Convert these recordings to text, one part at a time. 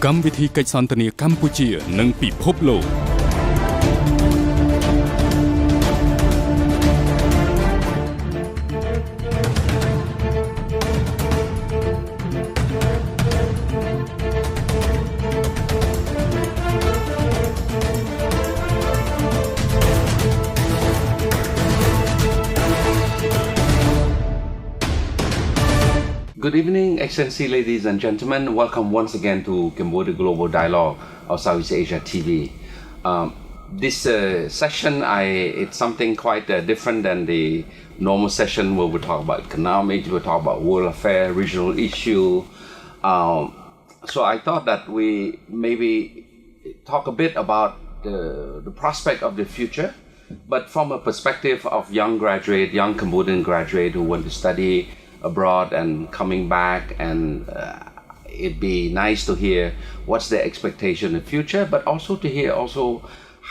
កម្មវិធីកិច្ចសន្ទនាកម្ពុជានិងពិភពលោក Good evening, Excellency, ladies and gentlemen. Welcome once again to Cambodia Global Dialogue of Southeast Asia TV. This session, it's something quite different than the normal session where we talk about economics, we talk about world affairs, regional issue. So I thought that we maybe talk a bit about the prospect of the future, but from a perspective of young Cambodian graduate who want to study abroad and coming back, and it'd be nice to hear what's their expectation in the future, but also to hear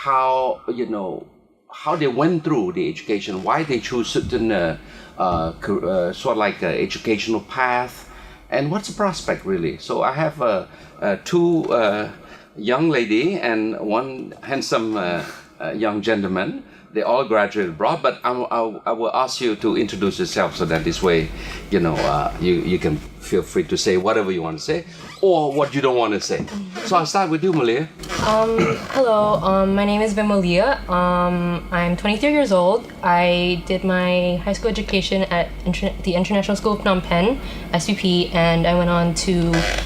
how how they went through the education, why they choose certain sort of like educational path, and what's the prospect really. So I have two young lady and one handsome young gentleman. They all graduated abroad, but I will ask you to introduce yourself so that this way, you can feel free to say whatever you want to say or what you don't want to say. So I'll start with you, Malia. Hello, my name is Malia. I'm 23 years old. I did my high school education at the International School of Phnom Penh, SUP, and I went on to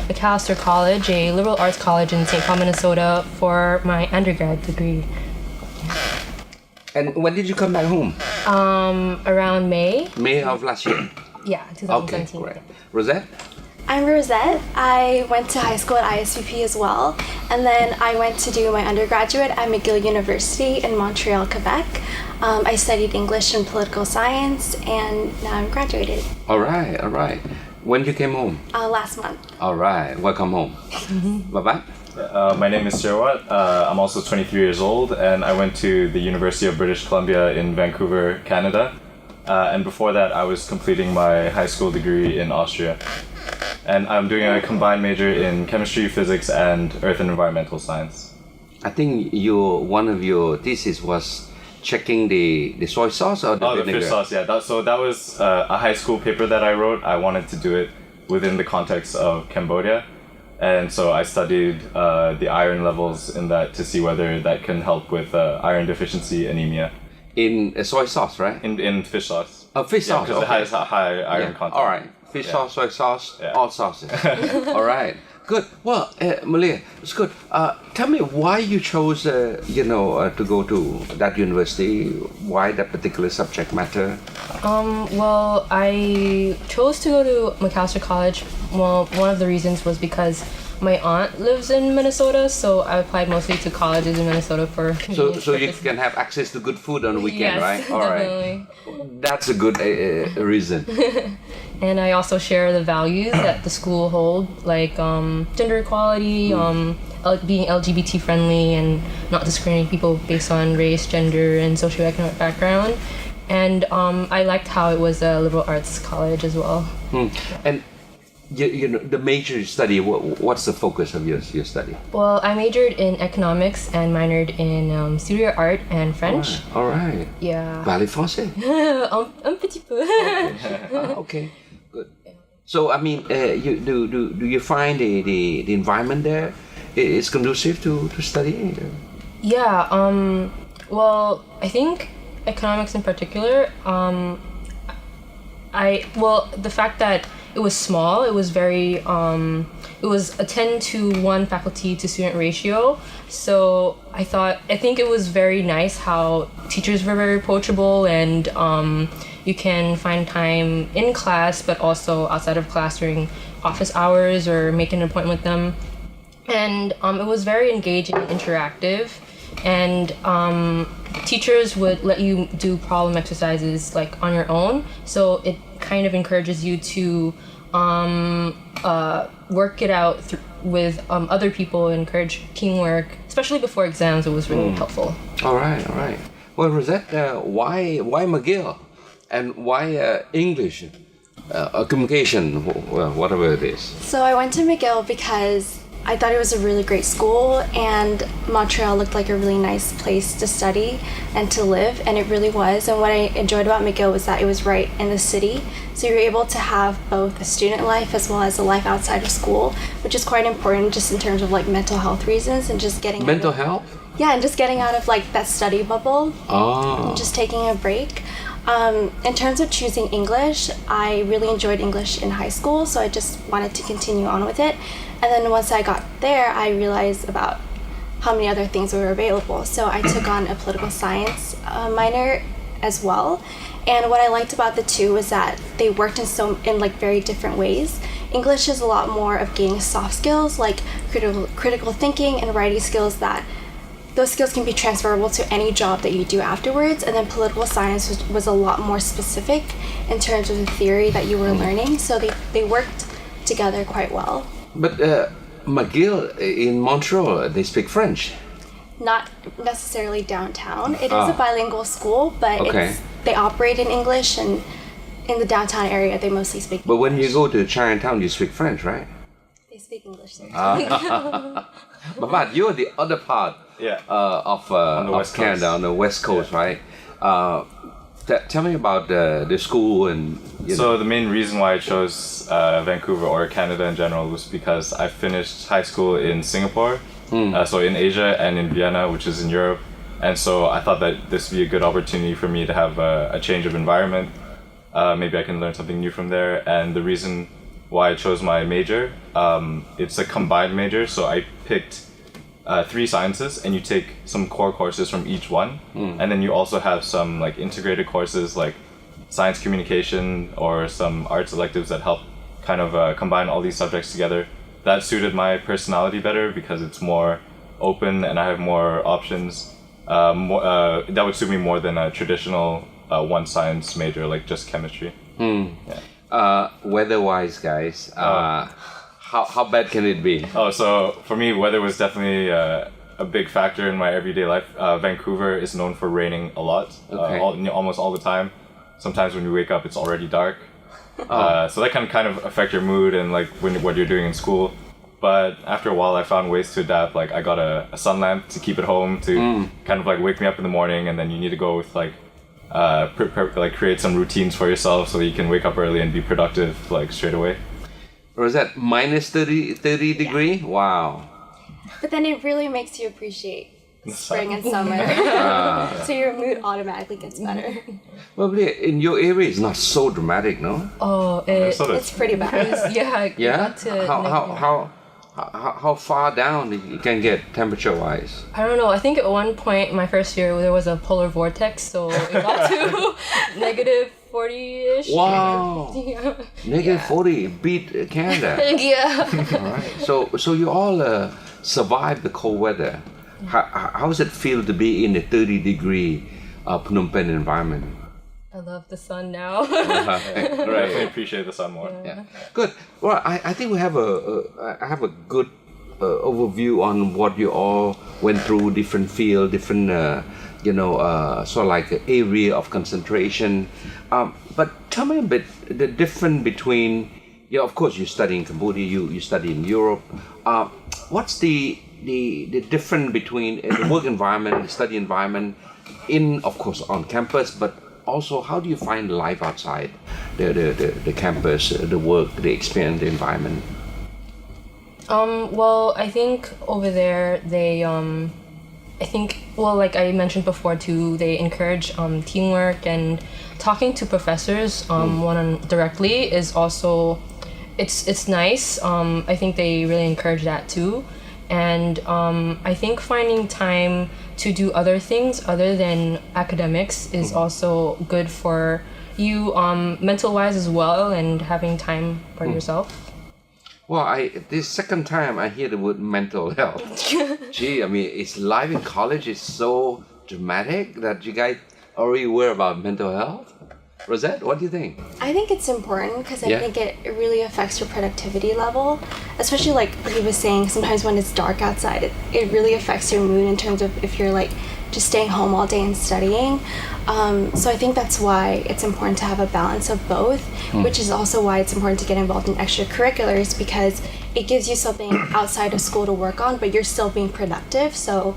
McAllister College, a liberal arts college in St. Paul, Minnesota, for my undergrad degree. And when did you come back home? Around May. May of last year? Yeah, 2017. Okay, great. Rosette? I'm Rosette. I went to high school at ISVP as well, and then I went to do my undergraduate at McGill University in Montreal, Quebec. I studied English and political science, and now I'm graduated. All right. When you came home? Last month. All right, welcome home. Bye-bye. My name is Sherwat. I'm also 23 years old, and I went to the University of British Columbia in Vancouver, Canada. And before that, I was completing my high school degree in Austria. And I'm doing a combined major in chemistry, physics, and earth and environmental science. I think one of your thesis was checking the soy sauce or the vinegar? The fish sauce, yeah. That was a high school paper that I wrote. I wanted to do it within the context of Cambodia. And so I studied the iron levels in that to see whether that can help with iron deficiency anemia. In soy sauce, right? In fish sauce. Oh, fish sauce. Because it has a high iron content. All right. Fish sauce, soy sauce, all sauces. All right. Good. Well, Malia, it's good. Tell me why you chose, to go to that university. Why that particular subject matter? Well, I chose to go to McAllister College. Well, one of the reasons was because my aunt lives in Minnesota, so I applied mostly to colleges in Minnesota for convenience So you purposes. can have access to good food on the weekend, Yes, right? All definitely. right. That's a good reason. And I also share the values that the school hold, like gender equality, being LGBT friendly, and not discriminating people based on race, gender, and socioeconomic background. And I liked how it was a liberal arts college as well. And the major you study, what's the focus of your study? Well, I majored in economics and minored in studio art and French. All right. Yeah. Parlez français? Un petit peu. Okay, good. So, I mean, do you find the environment there is conducive to studying? Yeah. Well, I think economics in particular. The fact that it was small. It was very. It was a 10-to-1 faculty to student ratio. So I think it was very nice how teachers were very approachable, and you can find time in class, but also outside of class during office hours or make an appointment with them. And it was very engaging and interactive. And teachers would let you do problem exercises like on your own. So it kind of encourages you to work it out with other people, encourage teamwork, especially before exams. It was really helpful. All right. Well, Rosette, why McGill? And why English? Communication, whatever it is. So I went to McGill because I thought it was a really great school, and Montreal looked like a really nice place to study and to live, and it really was. And what I enjoyed about McGill was that it was right in the city, so you're able to have both a student life as well as a life outside of school, which is quite important just in terms of like mental health reasons and just getting Mental health? Yeah, and just getting out of like that study bubble Oh. and just taking a break. In terms of choosing English, I really enjoyed English in high school, so I just wanted to continue on with it. And then once I got there, I realized about how many other things were available. So I took on a political science minor as well. And what I liked about the two was that they worked in like very different ways. English is a lot more of gaining soft skills like critical thinking and writing skills that those skills can be transferable to any job that you do afterwards. And then political science was a lot more specific in terms of the theory that you were learning. So they worked together quite well. But McGill in Montreal, they speak French. Not necessarily downtown. It is a bilingual school, but they operate in English, and in the downtown area, they mostly speak But when English. you go to Chinatown, you speak French, right? They speak English there. But you're the other part of West Canada, Coast. on the West Coast, right? Tell me about the school and... So the main reason why I chose Vancouver or Canada in general was because I finished high school in Singapore, so in Asia, and in Vienna, which is in Europe. And so I thought that this would be a good opportunity for me to have a change of environment. Maybe I can learn something new from there. And the reason why I chose my major, it's a combined major, so I picked 3 sciences, and you take some core courses from each one, and then you also have some like integrated courses like science communication or some arts electives that help kind of combine all these subjects together. That suited my personality better because it's more open and I have more options. That would suit me more than a traditional one science major like just chemistry. Weather-wise, guys, how bad can it be? Oh, so for me, weather was definitely a big factor in my everyday life. Vancouver is known for raining a lot, almost all the time. Sometimes when you wake up, it's already dark. So that can kind of affect your mood and like what you're doing in school. But after a while, I found ways to adapt. Like I got a sun lamp to keep at home to kind of like wake me up in the morning, and then you need to go with like create some routines for yourself so that you can wake up early and be productive like straight away. Or is that minus 30 degree? Wow. But then it really makes you appreciate spring and summer. So your mood automatically gets better. Well, in your area, it's not so dramatic, no? Oh, It's pretty bad. yeah. Yeah? Got to How far down you can get temperature-wise? I don't know. I think at one point my first year there was a polar vortex, so it got to negative 40-ish. Wow. Yeah. Negative 40, beat Canada. Yeah. All right. So you all survived the cold weather. How does it feel to be in a 30-degree Phnom Penh environment? I love the sun now. I definitely appreciate the sun more. Yeah. Good. Well, I think we have I have a good overview on what you all went through, different field, different sort of like area of concentration. But tell me a bit the difference between, of course you study in Cambodia, you study in Europe. What's the difference between the work environment, the study environment, of course on campus, but also how do you find life outside the campus, the work, the experience, the environment? Well, I think over there they like I mentioned before too, they encourage teamwork, and talking to professors directly is also it's nice. I think they really encourage that too. And I think finding time to do other things other than academics is also good for you mental wise as well, and having time for yourself. Well, this second time I hear the word mental health. Gee, I mean, it's life in college is so dramatic that you guys already worry about mental health? Rosette, what do you think? I think it's important because I Yeah. think it really affects your productivity level, especially like he was saying, sometimes when it's dark outside, it really affects your mood in terms of if you're like just staying home all day and studying. So I think that's why it's important to have a balance of both, which is also why it's important to get involved in extracurriculars because it gives you something outside of school to work on, but you're still being productive. So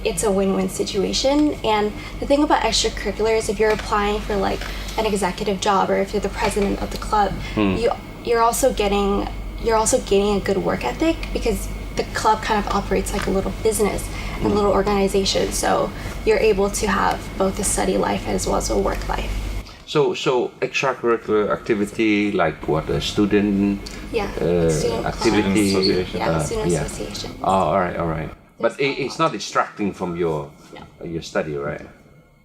it's a win-win situation. And the thing about extracurriculars, if you're applying for like an executive job or if you're the president of the club, you're also gaining a good work ethic because the club kind of operates like a little business and a little organization. So you're able to have both a study life as well as a work life. So extracurricular activity like what, a student Student activity? clubs. Association. Yeah, student association. Oh, all right. But There's it's not distracting from your study, right?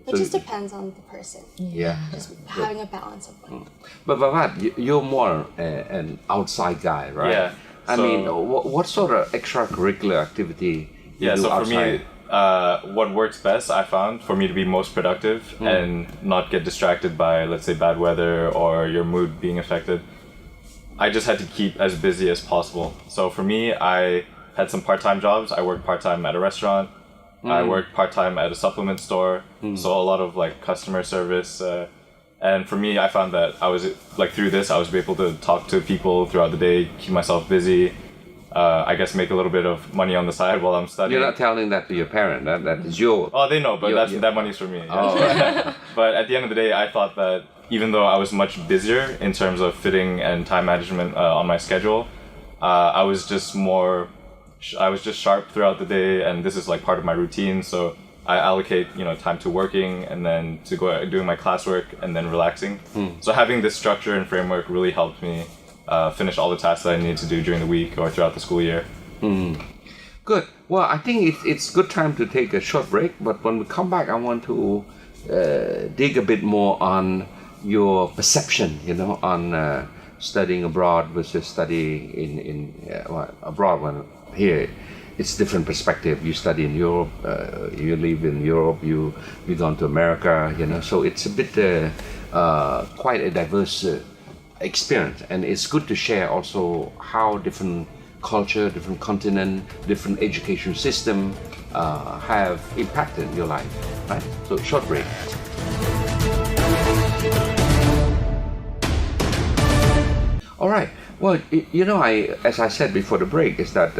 It just depends on the person. Yeah. Just having a balance of both. But Bhavat, you're more an outside guy, right? Yeah. I mean, what sort of extracurricular activity you do So outside? for me, what works best, I found, for me to be most productive and not get distracted by, let's say, bad weather or your mood being affected, I just had to keep as busy as possible. So for me, I had some part-time jobs. I worked part-time at a restaurant. I worked part-time at a supplement store. So a lot of like customer service. And for me, I found that I was like through this, I was able to talk to people throughout the day, keep myself busy. I guess make a little bit of money on the side while I'm studying. You're not telling that to your parent. That is your. Oh, they know, but that money's for me. Yeah. But at the end of the day, I thought that even though I was much busier in terms of fitting and time management on my schedule, I was just sharp throughout the day, and this is like part of my routine. So I allocate, time to working and then to go doing my classwork and then relaxing. So having this structure and framework really helped me finish all the tasks that I needed to do during the week or throughout the school year. Good. Well, I think it's good time to take a short break. But when we come back, I want to dig a bit more on your perception, on studying abroad versus studying in abroad. When here, it's different perspective. You study in Europe, you live in Europe, you've gone to America, So it's a bit quite a diverse experience, and it's good to share also how different culture, different continent, different education system have impacted your life, right? So short break. All right. Well, as I said before the break, is that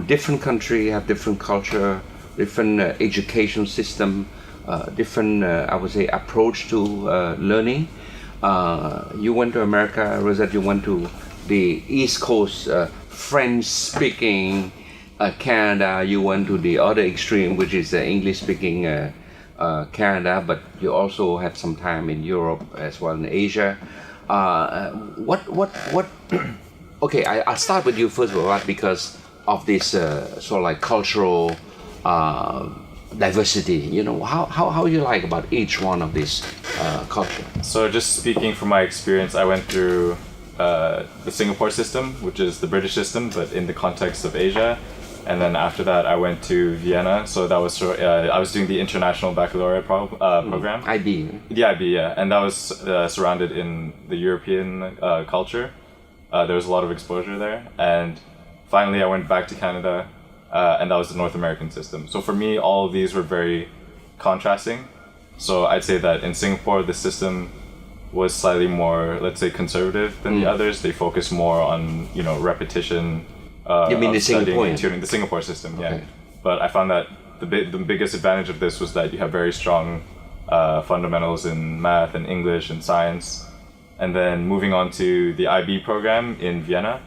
different country have different culture, different education system, different I would say approach to learning. You went to America, Rosette. You went to the East Coast, French-speaking Canada. You went to the other extreme, which is English-speaking Canada. But you also had some time in Europe as well, in Asia. What? Okay, I'll start with you first, Bhavat, because of this sort of like cultural diversity. How you like about each one of these culture? So just speaking from my experience, I went through the Singapore system, which is the British system, but in the context of Asia. And then after that, I went to Vienna. So that was I was doing the International Baccalaureate program. IB. The IB, yeah. And that was surrounded in the European culture. There was a lot of exposure there. And finally, I went back to Canada, and that was the North American system. So for me, all of these were very contrasting. So I'd say that in Singapore, the system was slightly more, let's say, conservative than the others. They focus more on, repetition. You mean the Singaporean? Singaporean? The Singapore system, yeah. Okay. But I found that the biggest advantage of this was that you have very strong fundamentals in math and English and science. And then moving on to the IB program in Vienna.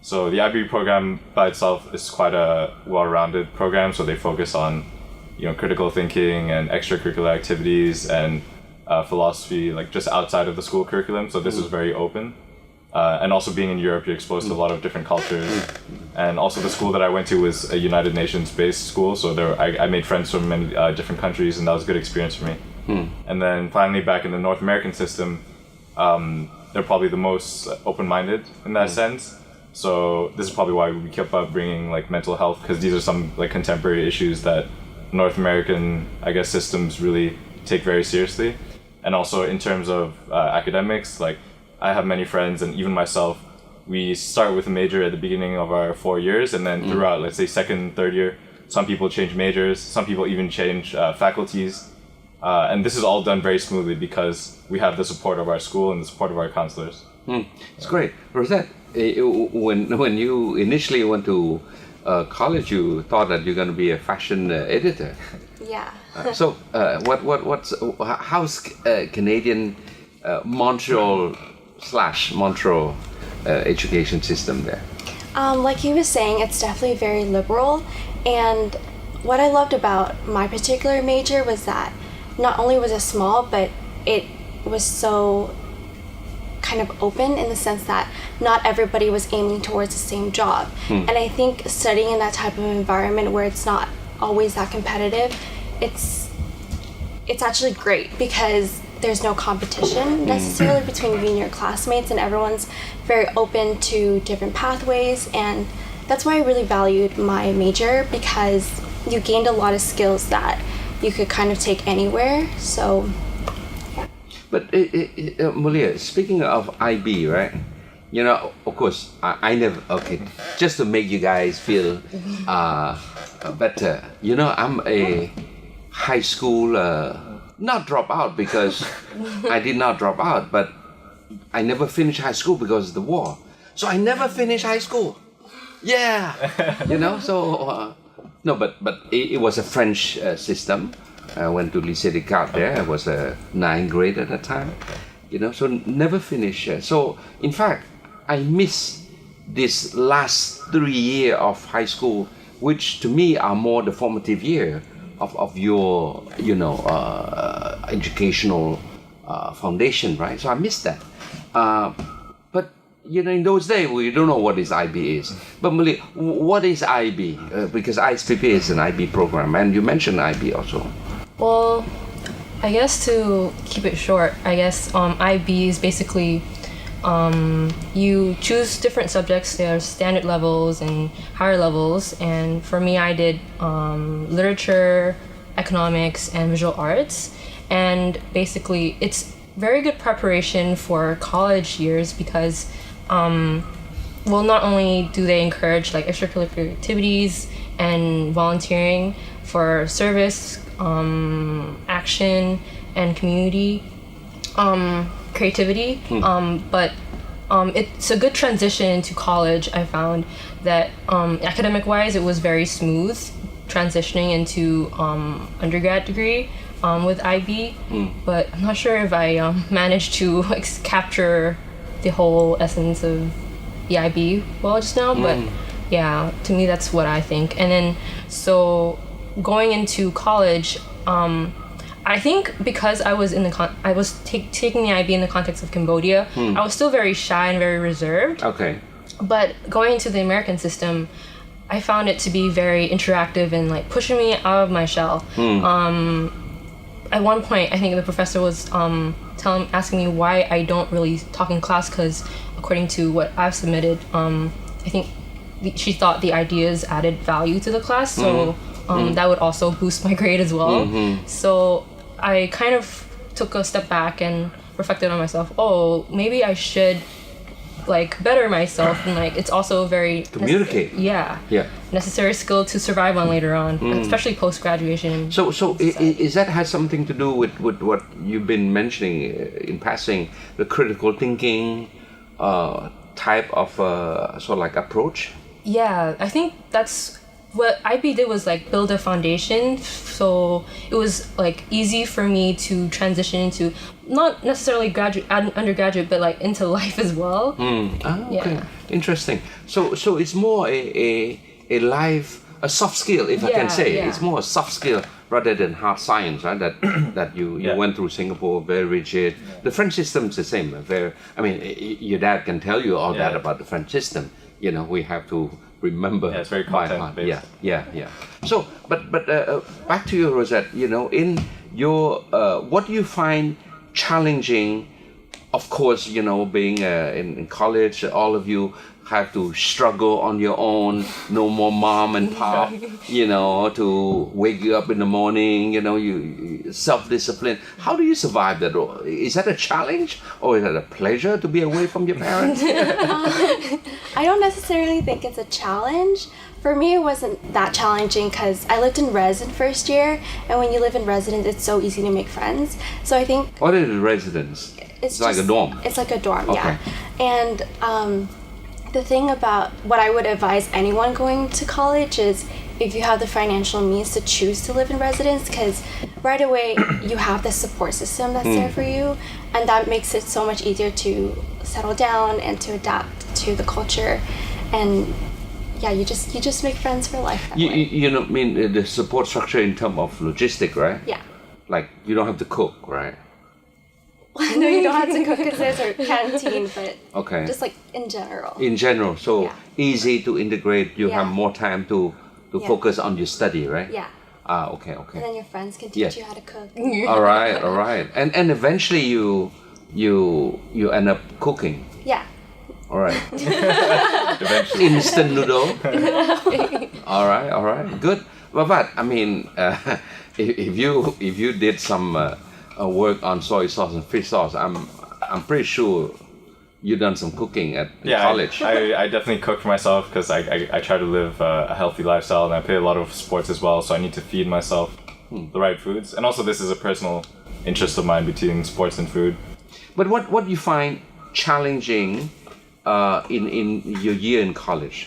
So the IB program by itself is quite a well-rounded program. So they focus on, critical thinking and extracurricular activities and philosophy, like just outside of the school curriculum. So this was very open. And also being in Europe, you're exposed to a lot of different cultures. And also the school that I went to was a United Nations-based school. So I made friends from many different countries, and that was a good experience for me. And then finally back in the North American system, they're probably the most open-minded in that sense. So this is probably why we kept up bringing like mental health, because these are some like contemporary issues that North American, I guess, systems really take very seriously. And also in terms of academics, like I have many friends and even myself, we start with a major at the beginning of our 4 years, and then throughout, let's say second, third year, some people change majors, some people even change faculties. And this is all done very smoothly because we have the support of our school and the support of our counselors. It's great. Rosette, when you initially went to college, you thought that you're going to be a fashion editor. Yeah. So how's Canadian Montreal education system there? Like he was saying, it's definitely very liberal. And what I loved about my particular major was that not only was it small, but it was so kind of open in the sense that not everybody was aiming towards the same job. And I think studying in that type of environment where it's not always that competitive, it's actually great because there's no competition necessarily between you and your classmates, and everyone's very open to different pathways. And that's why I really valued my major, because you gained a lot of skills that you could kind of take anywhere. So But Mulia, speaking of IB, right? You know, of course, I never, okay, just to make you guys feel better, you know, I'm a high school, not drop out because I did not drop out, but I never finished high school because of the war. So I never finished high school. Yeah, you know, so, no, but it was a French system. I went to Lycée Descartes there. I was a 9th grade at that time, you know, so never finished. So, in fact, I miss this last 3 years of high school, which to me are more the formative year of your, you know, educational foundation, right? So I miss that. But, you know, in those days, we don't know what this IB is. But Malik, what is IB? Because ISPP is an IB program, and you mentioned IB also. Well, I guess to keep it short, I guess IB is basically you choose different subjects. There's standard levels and higher levels, and for me, I did literature, economics, and visual arts. And basically, it's very good preparation for college years because, well, not only do they encourage like extracurricular activities and volunteering for service, action, and community creativity, but it's a good transition into college. I found that academic-wise, it was very smooth transitioning into undergrad degree with IB, but I'm not sure if I managed to capture the whole essence of the IB well just now, but yeah, to me that's what I think. And then so going into college, I think because I was taking the IB in the context of Cambodia, I was still very shy and very reserved. Okay. But going into the American system, I found it to be very interactive and like pushing me out of my shell. At one point, I think the professor was asking me why I don't really talk in class, because according to what I've submitted, I think she thought the ideas added value to the class, so that would also boost my grade as well. So I kind of took a step back and reflected on myself. Oh, maybe I should like better myself, and like it's also very communicate. Necessary skill to survive on later on, especially post graduation. So is that has something to do with what you've been mentioning in passing, the critical thinking type of sort of like approach? Yeah, I think that's what IB did, was like build a foundation, so it was like easy for me to transition into not necessarily undergraduate, but like into life as well. Okay. Yeah. Interesting. So it's more a life, a soft skill, if I can say. Yeah. It's more a soft skill rather than hard science, right? That you went through Singapore, very rigid. The French system is the same. Your dad can tell you all that about the French system. You know, we have to remember. Yeah, it's very content based. Yeah. So, but back to you, Rosette. You know, in your what do you find challenging? Of course, you know, being in college, all of you, have to struggle on your own, no more mom and pop, to wake you up in the morning, you self-discipline. How do you survive that? Is that a challenge or is that a pleasure to be away from your parents? I don't necessarily think it's a challenge. For me, it wasn't that challenging because I lived in res in first year, and when you live in residence, it's so easy to make friends. So I think What is residence? It's like a dorm. It's like a dorm, Okay. yeah. And the thing about what I would advise anyone going to college is if you have the financial means to choose to live in residence, because right away you have the support system that's there for you, and that makes it so much easier to settle down and to adapt to the culture. And yeah, you just make friends for life that way. The support structure in terms of logistic, right? Yeah. Like you don't have to cook, right? No, you don't have to cook because there's a canteen, but Okay. just like in general. In general, so Yeah. easy to integrate. You have Yeah. more time to Yeah. focus on your study, right? Yeah. Okay. And then your friends can teach Yeah. you how to cook. All right. And eventually you end up cooking. Yeah. All right. Eventually. Instant noodle. All right. Good. But I mean, if you did some work on soy sauce and fish sauce, I'm pretty sure you done some cooking at college. I definitely cook for myself because I try to live a healthy lifestyle, and I play a lot of sports as well, so I need to feed myself the right foods. And also this is a personal interest of mine between sports and food. But what do you find challenging in your year in college?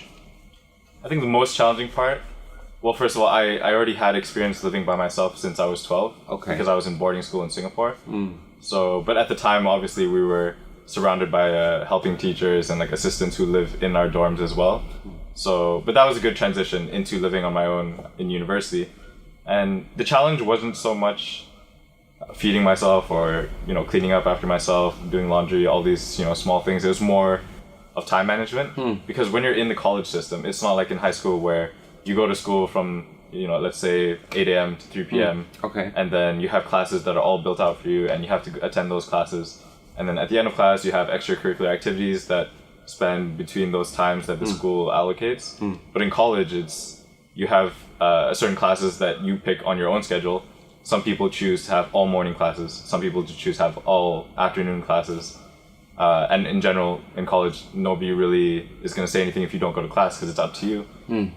I think the most challenging part, well, first of all, I already had experience living by myself since I was 12. Okay. Because I was in boarding school in Singapore. So, but at the time, obviously, we were surrounded by helping teachers and like assistants who live in our dorms as well. So, but that was a good transition into living on my own in university. And the challenge wasn't so much feeding myself or, cleaning up after myself, doing laundry, all these, small things. It was more of time management. Because when you're in the college system, it's not like in high school where you go to school from, let's say 8 a.m. to 3 p.m. Okay. And then you have classes that are all built out for you and you have to attend those classes. And then at the end of class, you have extracurricular activities that span between those times that the school allocates. But in college, you have certain classes that you pick on your own schedule. Some people choose to have all morning classes. Some people choose to have all afternoon classes. And in general, in college, nobody really is going to say anything if you don't go to class because it's up to you.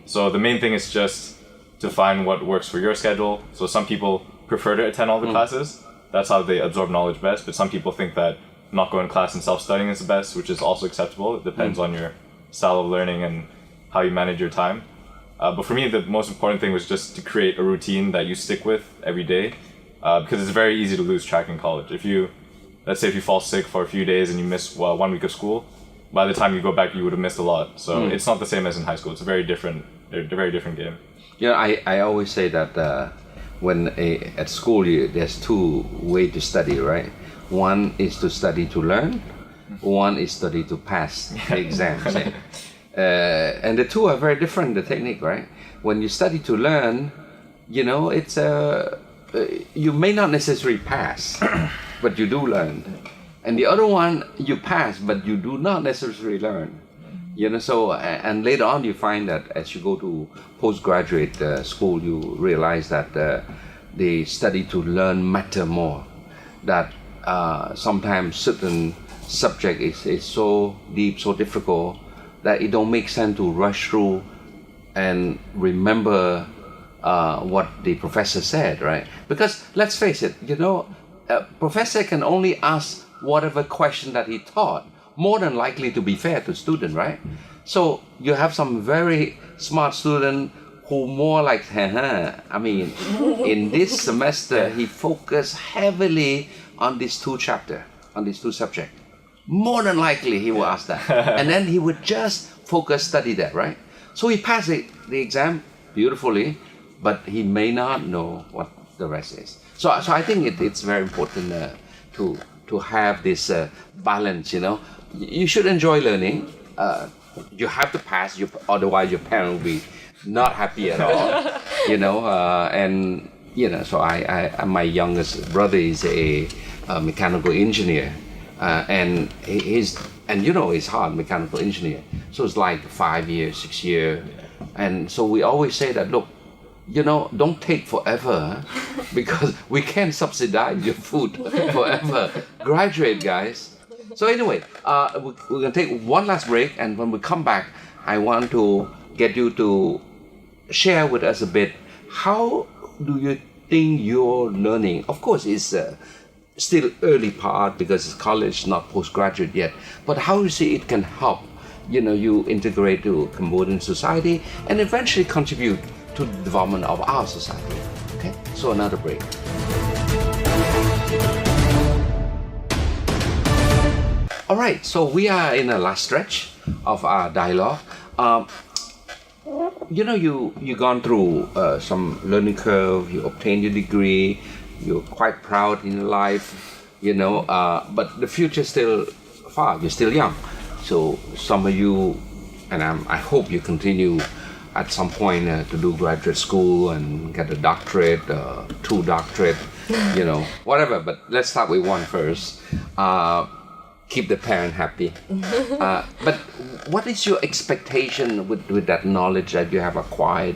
So the main thing is just to find what works for your schedule. So some people prefer to attend all the classes. That's how they absorb knowledge best. But some people think that not going to class and self-studying is the best, which is also acceptable. It depends on your style of learning and how you manage your time. But for me, the most important thing was just to create a routine that you stick with every day. Because it's very easy to lose track in college. Let's say if you fall sick for a few days and you miss 1 week of school, by the time you go back, you would have missed a lot. So it's not the same as in high school. It's a very different game. I always say that when at school there's two ways to study, right? One is to study to learn, one is study to pass the exams. And the two are very different, the technique, right? When you study to learn, it's you may not necessarily pass, but you do learn. And the other one, you pass, but you do not necessarily learn. So, and later on you find that as you go to postgraduate school, you realize that the study to learn matter more. That sometimes certain subject is so deep, so difficult, that it don't make sense to rush through and remember what the professor said, right? Because let's face it, a professor can only ask whatever question that he taught, more than likely to be fair to student, right? So you have some very smart student who more like, in this semester, he focused heavily on these two subjects. More than likely he will ask that. And then he would just study that, right? So he passed the exam beautifully, but he may not know what the rest is. So I think it's very important to have this balance, You should enjoy learning. You have to pass, otherwise your parent will be not happy at all, So my youngest brother is a mechanical engineer. and it's hard, mechanical engineer. So it's like 5 years, 6 years, and so we always say that, look, don't take forever because we can't subsidize your food forever. Graduate, guys. So anyway, we're gonna take one last break, and when we come back, I want to get you to share with us a bit. How do you think you're learning? Of course, it's still early part because it's college, not postgraduate yet. But how you see it can help, you integrate to Cambodian society and eventually contribute to the development of our society. Okay, so another break. All right, so we are in the last stretch of our dialogue. You gone through some learning curve. You obtained your degree. You're quite proud in your life, but the future is still far. You're still young. So some of you, and I hope you continue at some point to do graduate school and get a doctorate, 2 doctorate, whatever. But let's start with one first. Keep the parent happy. But what is your expectation with that knowledge that you have acquired,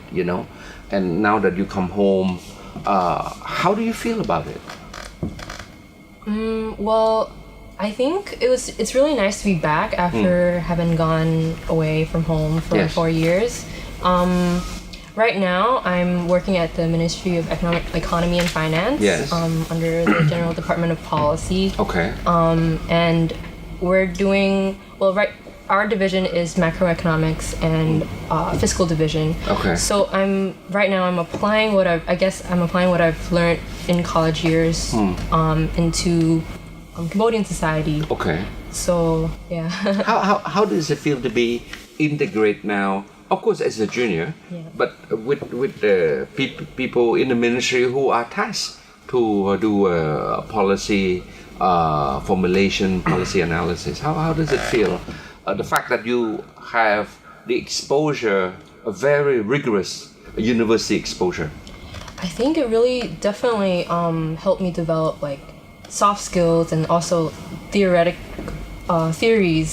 and now that you come home, how do you feel about it? Well, I think it's really nice to be back after having gone away from home for 4 years. Right now, I'm working at the Ministry of Economy and Finance. Yes. Under the General Department of Policy. Okay. And we're doing our division is macroeconomics and fiscal division. Okay. So I'm applying what I've learned in college years into Cambodian society. Okay. So yeah. How does it feel to be integrated now? Of course, as a junior, but with the people in the ministry who are tasked to do policy formulation, policy analysis. How does it feel? The fact that you have the exposure, a very rigorous university exposure. I think it really definitely helped me develop soft skills and also theories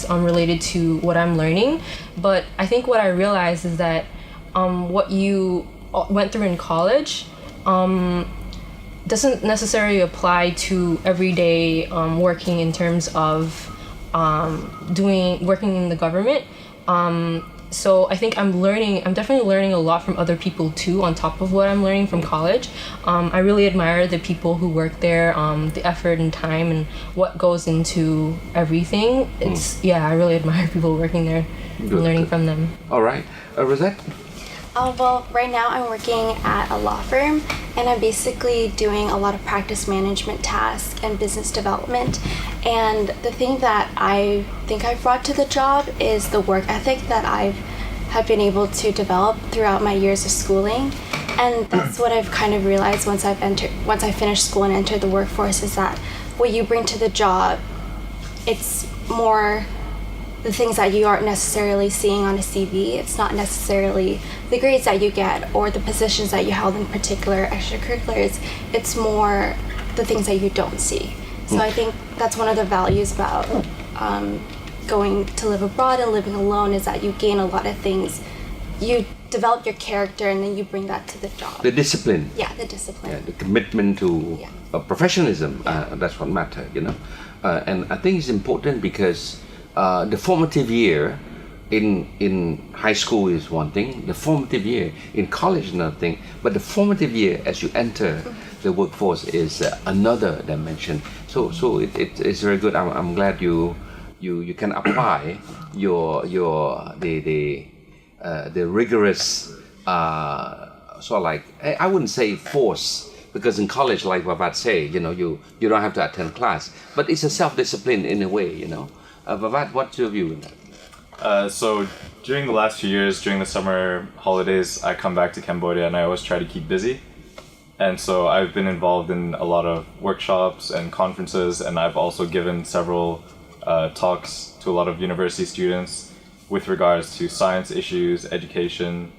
related to what I'm learning. But I think what I realized is that what you went through in college doesn't necessarily apply to everyday working in terms of working in the government. So I think I'm definitely learning a lot from other people too, on top of what I'm learning from college. I really admire the people who work there, the effort and time and what goes into everything. I really admire people working there and learning from them. All right. Rosette? Well, right now I'm working at a law firm, and I'm basically doing a lot of practice management tasks and business development. And the thing that I think I've brought to the job is the work ethic that I have been able to develop throughout my years of schooling. And that's what I've kind of realized once I finished school and entered the workforce, is that what you bring to the job, it's more the things that you aren't necessarily seeing on a CV. It's not necessarily the grades that you get or the positions that you held in particular extracurriculars. It's more the things that you don't see. So I think that's one of the values about going to live abroad and living alone, is that you gain a lot of things. You develop your character and then you bring that to the job. The discipline. Yeah, the discipline. Yeah, the commitment to professionalism. That's what matters, and I think it's important because the formative year in high school is one thing, the formative year in college is another thing, but the formative year as you enter the workforce is another dimension. So it's very good. I'm glad you can apply the rigorous sort of like, I wouldn't say force, because in college, like Vavat say, you don't have to attend class, but it's a self-discipline in a way, Vavat, what's your view on that? So during the last few years, during the summer holidays, I come back to Cambodia and I always try to keep busy. And so I've been involved in a lot of workshops and conferences, and I've also given several talks to a lot of university students with regards to science issues, education.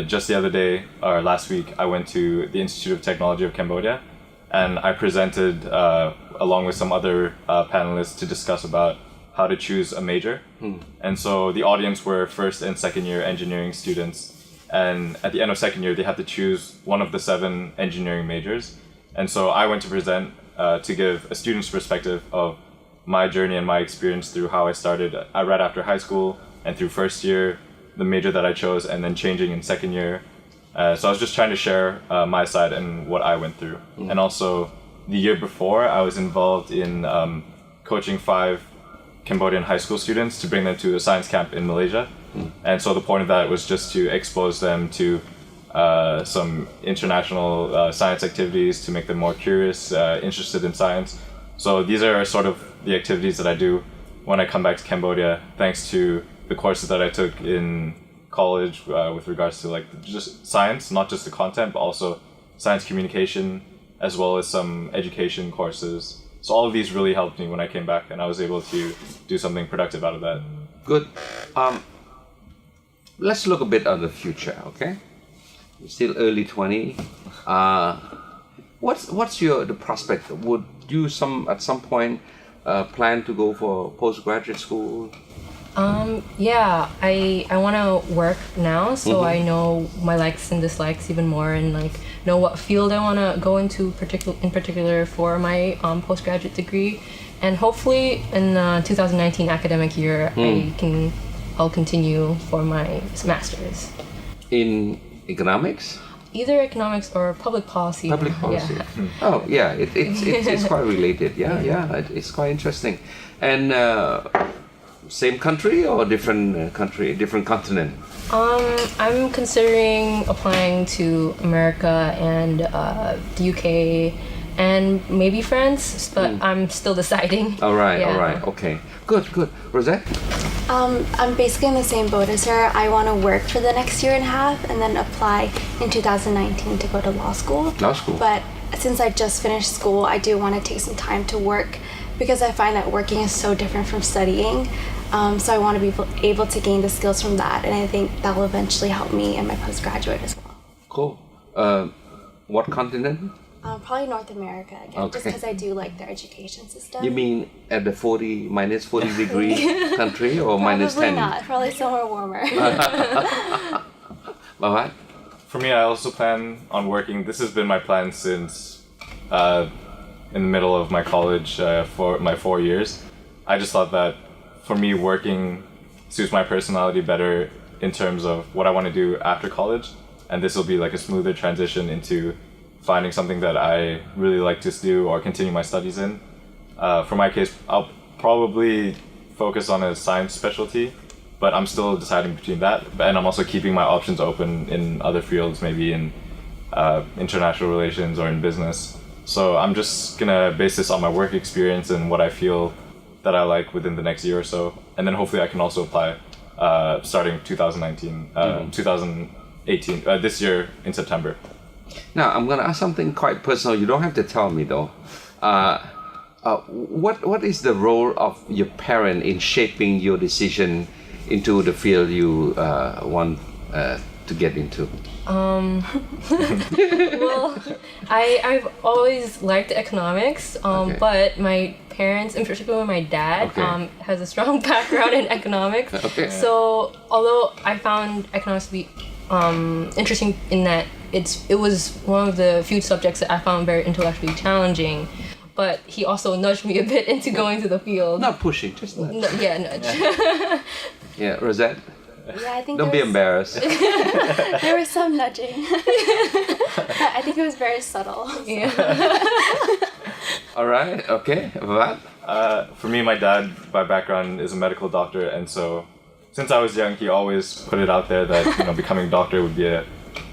Just the other day, or last week, I went to the Institute of Technology of Cambodia, and I presented along with some other panelists to discuss about how to choose a major. And so the audience were first and second year engineering students, and at the end of second year they had to choose one of the 7 engineering majors. And so I went to present to give a student's perspective of my journey and my experience through how I started right after high school and through first year, the major that I chose, and then changing in second year. So I was just trying to share my side and what I went through. And also the year before, I was involved in coaching 5 Cambodian high school students to bring them to a science camp in Malaysia. And so the point of that was just to expose them to some international science activities, to make them more curious, interested in science. So these are sort of the activities that I do when I come back to Cambodia, thanks to the courses that I took in college with regards to like just science, not just the content, but also science communication, as well as some education courses. So all of these really helped me when I came back, and I was able to do something productive out of that. Good. Let's look a bit at the future, okay? You're still early 20. What's the prospect? Would you at some point plan to go for postgraduate school? Yeah, I want to work now, so I know my likes and dislikes even more, and like know what field I want to go into in particular for my postgraduate degree. And hopefully in the 2019 academic year, I'll continue for my master's. In economics? Either economics or public policy. Public policy. Yeah. Oh, yeah, it's quite related. Yeah, it's quite interesting. And same country or different country, different continent? I'm considering applying to America and the UK and maybe France, but I'm still deciding. All right, Yeah. all right, okay. Good. Rosette? I'm basically in the same boat as her. I want to work for the next year and a half and then apply in 2019 to go to law school. Law school. But since I just finished school, I do want to take some time to work because I find that working is so different from studying. So I want to be able to gain the skills from that, and I think that will eventually help me in my postgraduate as well. Cool. What continent? Probably North America again, just because I do like their education system. You mean at the minus 40 degree country or minus 10? Probably not. Probably somewhere warmer. Alright. For me, I also plan on working. This has been my plan since in the middle of my college for my 4 years. I just thought that for me, working suits my personality better in terms of what I want to do after college, and this will be like a smoother transition into finding something that I really like to do or continue my studies in. For my case, I'll probably focus on a science specialty, but I'm still deciding between that, and I'm also keeping my options open in other fields, maybe in international relations or in business. So I'm just gonna base this on my work experience and what I feel that I like within the next year or so, and then hopefully I can also apply starting 2018, this year in September. Now, I'm going to ask something quite personal. You don't have to tell me, though. What is the role of your parent in shaping your decision into the field you want to get into? Well, I've always liked economics, but my parents, in particular my dad, has a strong background in economics. So although I found economics to be interesting in that it was one of the few subjects that I found very intellectually challenging, but he also nudged me a bit into going to the field. Not pushing, just nudge. Nudge. Yeah, Rosette? Yeah, I think Don't be embarrassed. there was some nudging. But I think it was very subtle. Yeah. All right, okay. What? For me, my dad, by background, is a medical doctor, and so since I was young, he always put it out there that becoming a doctor would be a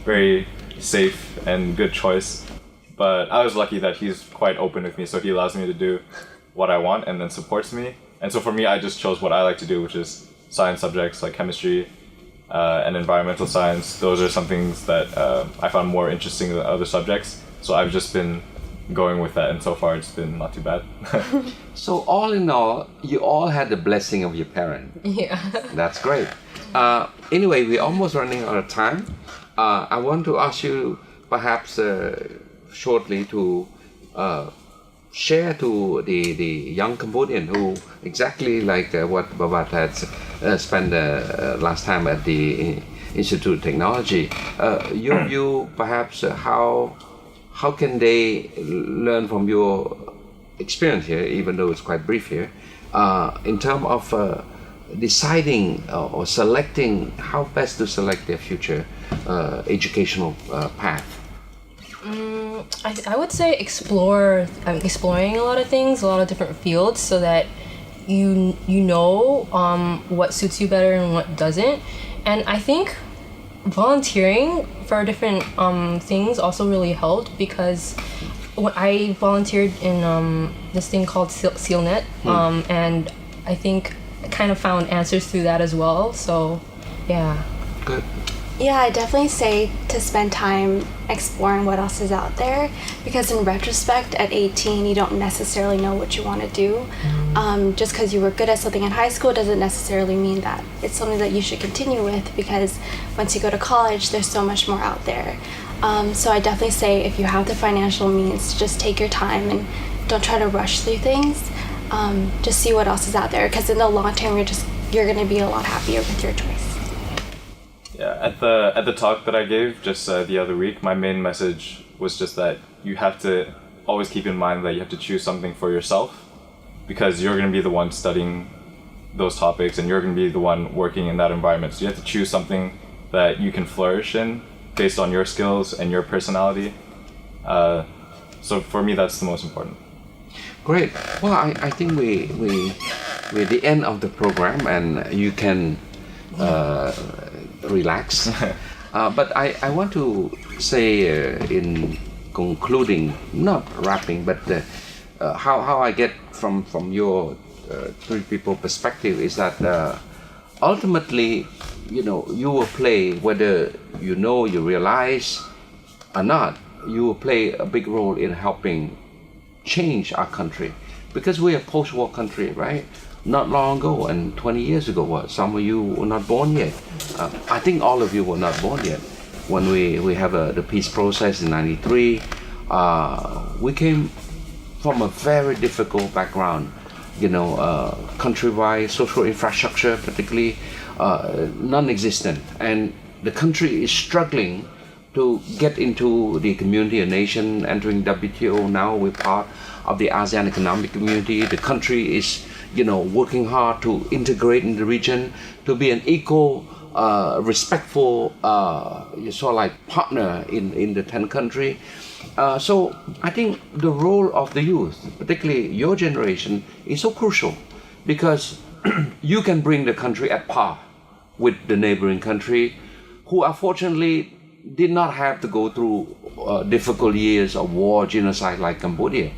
very safe and good choice. But I was lucky that he's quite open with me, so he allows me to do what I want and then supports me. And so for me, I just chose what I like to do, which is science subjects like chemistry and environmental science. Those are some things that I found more interesting than other subjects. So I've just been going with that, and so far it's been not too bad. So all in all, you all had the blessing of your parent. Yeah. That's great. Anyway, we're almost running out of time. I want to ask you perhaps shortly to share to the young Cambodian who exactly like what Babat had spent last time at the Institute of Technology. Your view, perhaps, how can they learn from your experience here, even though it's quite brief here, in terms of deciding or selecting how best to select their future educational path? I would say exploring a lot of things, a lot of different fields, so that you know what suits you better and what doesn't. And I think volunteering for different things also really helped, because when I volunteered in this thing called SealNet, and I think I kind of found answers through that as well. So, yeah. Good. Yeah, I definitely say to spend time exploring what else is out there, because in retrospect, at 18, you don't necessarily know what you want to do. Just because you were good at something in high school doesn't necessarily mean that it's something that you should continue with, because once you go to college, there's so much more out there. So I definitely say if you have the financial means, just take your time and don't try to rush through things. Just see what else is out there, because in the long term, you're going to be a lot happier with your choice. Yeah, at the talk that I gave just the other week, my main message was just that you have to always keep in mind that you have to choose something for yourself, because you're going to be the one studying those topics and you're going to be the one working in that environment. So you have to choose something that you can flourish in based on your skills and your personality. So for me, that's the most important. Great. Well, I think we're at the end of the program, and you can relax. But I want to say in concluding, not wrapping, but how I get from your three people perspective is that ultimately, you will play, whether you realize or not, you will play a big role in helping change our country, because we're a post-war country, right? Not long ago, and 20 years ago, some of you were not born yet. I think all of you were not born yet. When we have the peace process in '93, we came from a very difficult background. Countrywide social infrastructure, particularly non-existent, and the country is struggling to get into the community of nations, entering WTO. Now we're part of the ASEAN Economic Community. The country is, working hard to integrate in the region, to be an equal, respectful, sort of like partner in the 10 country. So I think the role of the youth, particularly your generation, is so crucial, because you can bring the country at par with the neighboring country, who unfortunately did not have to go through difficult years of war, genocide like Cambodia.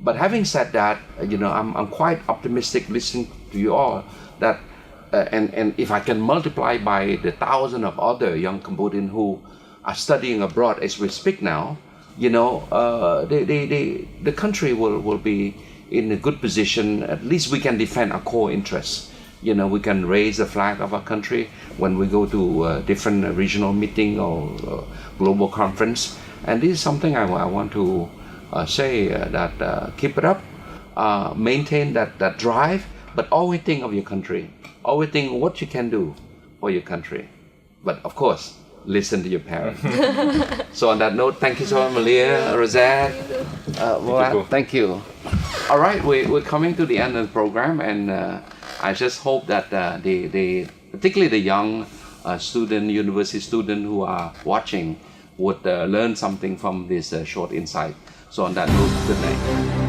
But having said that, I'm quite optimistic listening to you all that, and if I can multiply by the thousands of other young Cambodians who are studying abroad as we speak now, the country will be in a good position. At least we can defend our core interests. We can raise the flag of our country when we go to different regional meeting or global conference. And this is something I want to say that keep it up, maintain that drive, but always think of your country. Always think what you can do for your country. But of course, listen to your parents. So on that note, thank you so much, Malia, Rosette. Thank you. All right, we're coming to the end of the program, and I just hope that particularly the young university student who are watching would learn something from this short insight. So on that note, good night.